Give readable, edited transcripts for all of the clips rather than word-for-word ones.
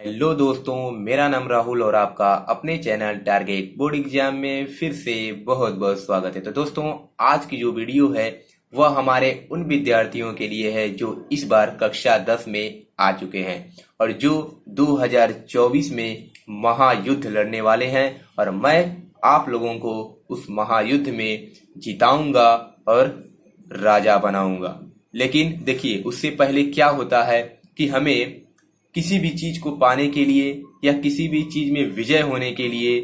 Hello दोस्तों, मेरा नाम राहुल और आपका अपने चैनल टारगेट बोर्ड एग्जाम में फिर से बहुत बहुत स्वागत है। तो दोस्तों, आज की जो वीडियो है वह हमारे उन विद्यार्थियों के लिए है जो इस बार कक्षा 10 में आ चुके हैं और जो 2024 में महायुद्ध लड़ने वाले हैं और मैं आप लोगों को उस महायुद्ध में जिताऊंगा और राजा बनाऊंगा। लेकिन देखिए, उससे पहले क्या होता है कि हमें किसी भी चीज को पाने के लिए या किसी भी चीज में विजय होने के लिए,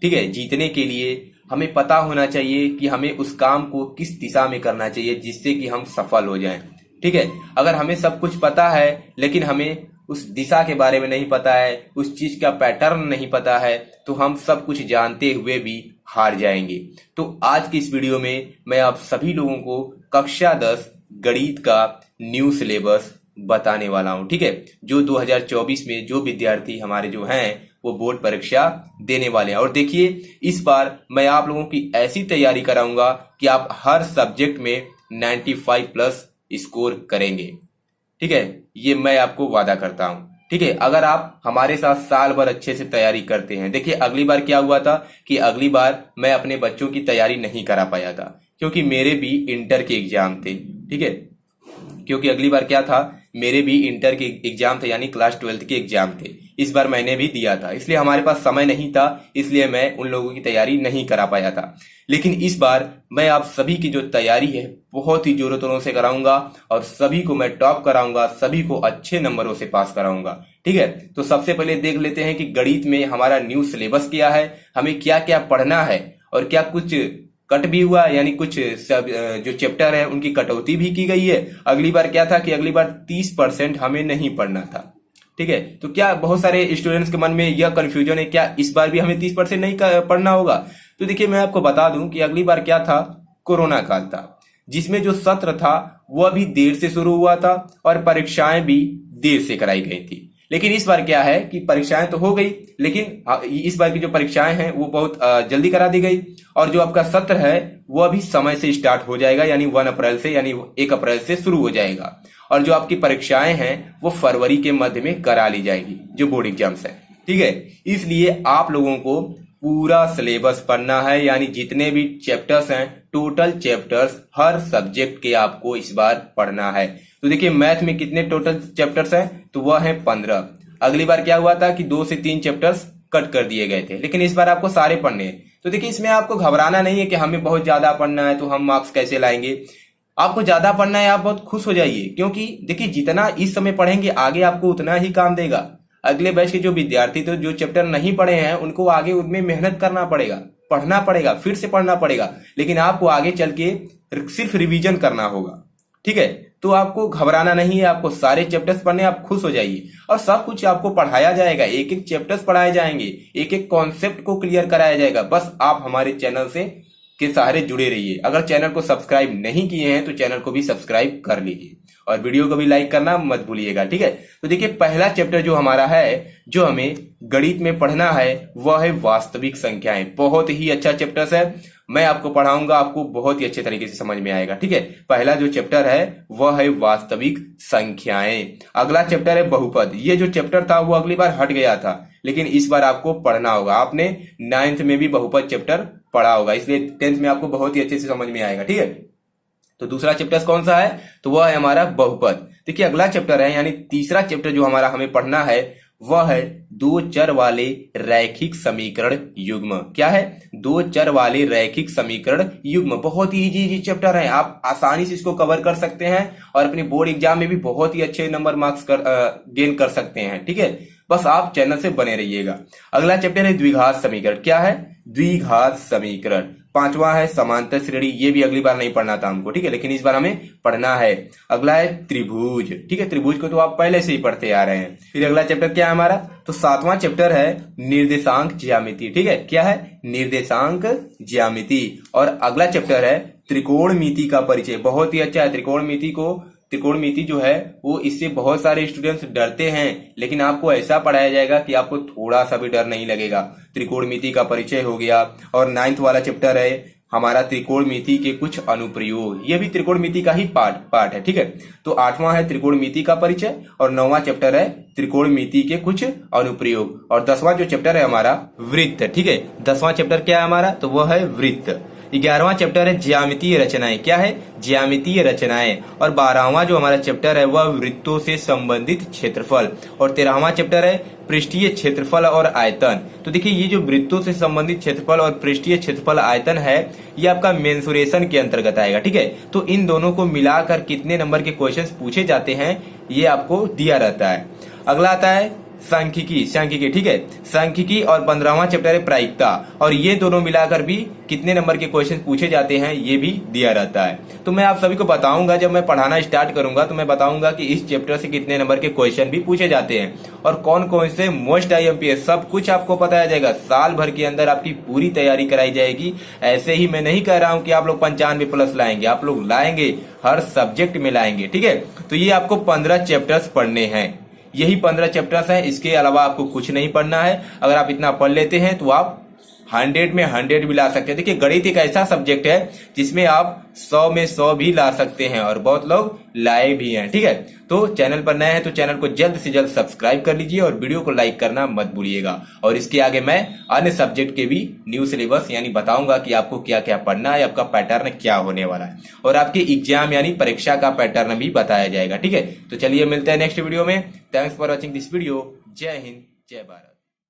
ठीक है, जीतने के लिए हमें पता होना चाहिए कि हमें उस काम को किस दिशा में करना चाहिए जिससे कि हम सफल हो जाएं। ठीक है, अगर हमें सब कुछ पता है लेकिन हमें उस दिशा के बारे में नहीं पता है, उस चीज का पैटर्न नहीं पता है, तो हम सब कुछ जानते हुए भी हार जाएंगे। तो आज की इस वीडियो में मैं आप सभी लोगों को कक्षा 10 गणित का न्यू सिलेबस बताने वाला हूं। ठीक है, जो 2024 में जो विद्यार्थी हमारे जो हैं वो बोर्ड परीक्षा देने वाले हैं। और देखिए, इस बार मैं आप लोगों की ऐसी तैयारी कराऊंगा कि आप हर सब्जेक्ट में 95 प्लस स्कोर करेंगे। ठीक है, ये मैं आपको वादा करता हूं। ठीक है, अगर आप हमारे साथ साल भर अच्छे से तैयारी करते हैं। देखिए, अगली बार क्या हुआ था कि अगली बार मैं अपने बच्चों की तैयारी नहीं करा पाया था क्योंकि मेरे भी इंटर के एग्जाम थे। ठीक है, क्योंकि अगली बार क्या था, मेरे भी इंटर के एग्जाम थे, यानी क्लास 12 के एग्जाम थे। इस बार मैंने भी दिया था, इसलिए हमारे पास समय नहीं था, इसलिए मैं उन लोगों की तैयारी नहीं करा पाया था। लेकिन इस बार मैं आप सभी की जो तैयारी है बहुत ही जोरों तोरों से कराऊंगा और सभी को मैं टॉप कराऊंगा, सभी को अच्छे नंबरों से पास कराऊंगा। ठीक है, तो सबसे पहले देख लेते हैं कि गणित में हमारा न्यू सिलेबस क्या है, हमें क्या क्या पढ़ना है और क्या कुछ कट भी हुआ, यानी कुछ सब जो चैप्टर है उनकी कटौती भी की गई है। अगली बार क्या था कि अगली बार 30% हमें नहीं पढ़ना था। ठीक है, तो क्या बहुत सारे स्टूडेंट्स के मन में यह कंफ्यूजन है, क्या इस बार भी हमें 30% नहीं पढ़ना होगा? तो देखिए, मैं आपको बता दूं कि अगली बार क्या था, कोरोना काल था, जिसमें जो सत्र था वह भी देर से शुरू हुआ था और परीक्षाएं भी देर से कराई गई थी। लेकिन इस बार क्या है कि परीक्षाएं तो हो गई, लेकिन इस बार की जो परीक्षाएं हैं वो बहुत जल्दी करा दी गई और जो आपका सत्र है वो भी समय से स्टार्ट हो जाएगा, यानी 1 अप्रैल से, यानी 1 अप्रैल से शुरू हो जाएगा। और जो आपकी परीक्षाएं हैं वो फरवरी के मध्य में करा ली जाएगी, जो बोर्ड एग्जाम्स है। ठीक है, इसलिए आप लोगों को पूरा सिलेबस पढ़ना है, यानी जितने भी चैप्टर्स हैं, टोटल चैप्टर्स हर सब्जेक्ट के आपको इस बार पढ़ना है। तो देखिए, मैथ में कितने टोटल चैप्टर्स हैं, तो वह है 15। अगली बार क्या हुआ था कि 2 से 3 चैप्टर्स कट कर दिए गए थे, लेकिन इस बार आपको सारे पढ़ने हैं। तो देखिए, इसमें आपको घबराना नहीं है कि हमें बहुत ज्यादा पढ़ना है तो हम मार्क्स कैसे लाएंगे। आपको ज्यादा पढ़ना है, आप बहुत खुश हो जाइए, क्योंकि देखिए, जितना इस समय पढ़ेंगे आगे आपको उतना ही काम देगा। अगले बैच के जो विद्यार्थी तो जो चैप्टर नहीं पढ़े हैं उनको आगे उनमें मेहनत करना पड़ेगा, पढ़ना पड़ेगा, फिर से पढ़ना पड़ेगा, लेकिन आपको आगे चल के सिर्फ रिवीजन करना होगा। ठीक है, तो आपको घबराना नहीं है, आपको सारे चैप्टर्स पढ़ने, आप खुश हो जाइए और सब कुछ आपको पढ़ाया जाएगा, एक एक चैप्टर्स पढ़ाए जाएंगे, एक एक कॉन्सेप्ट को क्लियर कराया जाएगा। बस आप हमारे चैनल से के सहारे जुड़े रहिए। अगर चैनल को सब्सक्राइब नहीं किए हैं तो चैनल को भी सब्सक्राइब कर लीजिए और वीडियो को भी लाइक करना मत भूलिएगा। ठीक है, तो देखिए, पहला चैप्टर जो हमारा है, जो हमें गणित में पढ़ना है, वह है वास्तविक संख्याएं। बहुत ही अच्छा चैप्टर है, मैं आपको पढ़ाऊंगा, आपको बहुत ही अच्छे तरीके से समझ में आएगा। ठीक है, पहला जो चैप्टर है वह है वास्तविक संख्याएं। अगला चैप्टर है बहुपद। ये जो चैप्टर था वो अगली बार हट गया था, लेकिन इस बार आपको पढ़ना होगा। आपने 9th में भी बहुपद चैप्टर पढ़ा होगा, इसलिए 10th में आपको बहुत ही अच्छे से समझ में आएगा। ठीक है, तो दूसरा चैप्टर कौन सा है, तो वह है हमारा बहुपद। देखिए, अगला चैप्टर है, यानी तीसरा चैप्टर जो हमारा हमें पढ़ना है वह है 2 चर वाले रैखिक समीकरण युग्म। क्या है, 2 चर वाले रैखिक समीकरण युग्म। बहुत ही इजी चैप्टर है, आप आसानी से इसको कवर कर सकते हैं और अपने बोर्ड एग्जाम में भी बहुत ही अच्छे नंबर मार्क्स गेन कर सकते हैं। ठीक है, बस आप चैनल से बने रहिएगा। अगला चैप्टर है द्विघात समीकरण। क्या है, द्विघात समीकरण। 5वां है समांतर श्रेणी। ये भी अगली बार नहीं पढ़ना था हमको, ठीक है, लेकिन इस बार हमें पढ़ना है। अगला है त्रिभुज। ठीक है, त्रिभुज को तो आप पहले से ही पढ़ते आ रहे हैं। फिर अगला चैप्टर क्या है हमारा, तो 7वां चैप्टर है निर्देशांक ज्यामिति। ठीक है, क्या है, निर्देशांक ज्यामिति। और अगला चैप्टर है त्रिकोणमिति का परिचय। बहुत ही अच्छा है त्रिकोणमिति जो है वो, इससे बहुत सारे स्टूडेंट्स डरते हैं, लेकिन आपको ऐसा पढ़ाया जाएगा कि आपको थोड़ा सा भी डर नहीं लगेगा। त्रिकोणमिति का परिचय हो गया। और 9th वाला चैप्टर है हमारा त्रिकोणमिति के कुछ अनुप्रयोग, ये भी त्रिकोणमिति का ही पार्ट है। ठीक है, तो 8वां है त्रिकोणमिति का परिचय और 9वां चैप्टर है त्रिकोणमिति के कुछ अनुप्रयोग और 10वां जो चैप्टर है हमारा वृत्त। ठीक है, 10वां चैप्टर क्या है हमारा, तो वह है वृत्त। 11वां चैप्टर है ज्यामितीय रचनाएं, क्या है, ज्यामितीय रचनाएं। और 12वां जो हमारा चैप्टर है वह वृत्तों से संबंधित क्षेत्रफल और 13वां चैप्टर है पृष्ठीय क्षेत्रफल और आयतन। तो देखिए ये जो वृत्तों से संबंधित क्षेत्रफल और पृष्ठीय क्षेत्रफल आयतन है ये आपका मेंसुरेशन के अंतर्गत आएगा। ठीक है, तो इन दोनों को मिलाकर कितने नंबर के क्वेश्चंस पूछे जाते हैं ये आपको दिया रहता है। अगला आता है सांख्यिकी। ठीक है, सांख्यिकी और 15वां चैप्टर है प्रायिकता और ये दोनों मिलाकर भी कितने नंबर के क्वेश्चन पूछे जाते हैं ये भी दिया रहता है। तो मैं आप सभी को बताऊंगा, जब मैं पढ़ाना स्टार्ट करूंगा तो मैं बताऊंगा कि इस चैप्टर से कितने नंबर के क्वेश्चन भी पूछे जाते हैं और कौन कौन से मोस्ट IMPS सब कुछ आपको बताया जाएगा। साल भर के अंदर आपकी पूरी तैयारी कराई जाएगी। ऐसे ही मैं नहीं कह रहा हूं कि आप लोग 95+ लाएंगे, आप लोग लाएंगे, हर सब्जेक्ट में लाएंगे। ठीक है, तो ये आपको 15 चैप्टर्स पढ़ने हैं, यही 15 चैप्टर्स हैं, इसके अलावा आपको कुछ नहीं पढ़ना है। अगर आप इतना पढ़ लेते हैं तो आप 100 में 100 भी ला सकते हैं। देखिए गणित एक ऐसा सब्जेक्ट है जिसमें आप 100 में 100 भी ला सकते हैं और बहुत लोग लाए भी हैं। ठीक है, तो चैनल पर नए हैं तो चैनल को जल्द से जल्द सब्सक्राइब कर लीजिए और वीडियो को लाइक करना मत भूलिएगा। और इसके आगे मैं अन्य सब्जेक्ट के भी न्यू सिलेबस यानी बताऊंगा कि आपको क्या क्या पढ़ना है, आपका पैटर्न क्या होने वाला है और आपके एग्जाम यानी परीक्षा का पैटर्न भी बताया जाएगा। ठीक है, तो चलिए मिलते हैं नेक्स्ट वीडियो में। Thanks for watching this video. जय हिंद, जय भारत।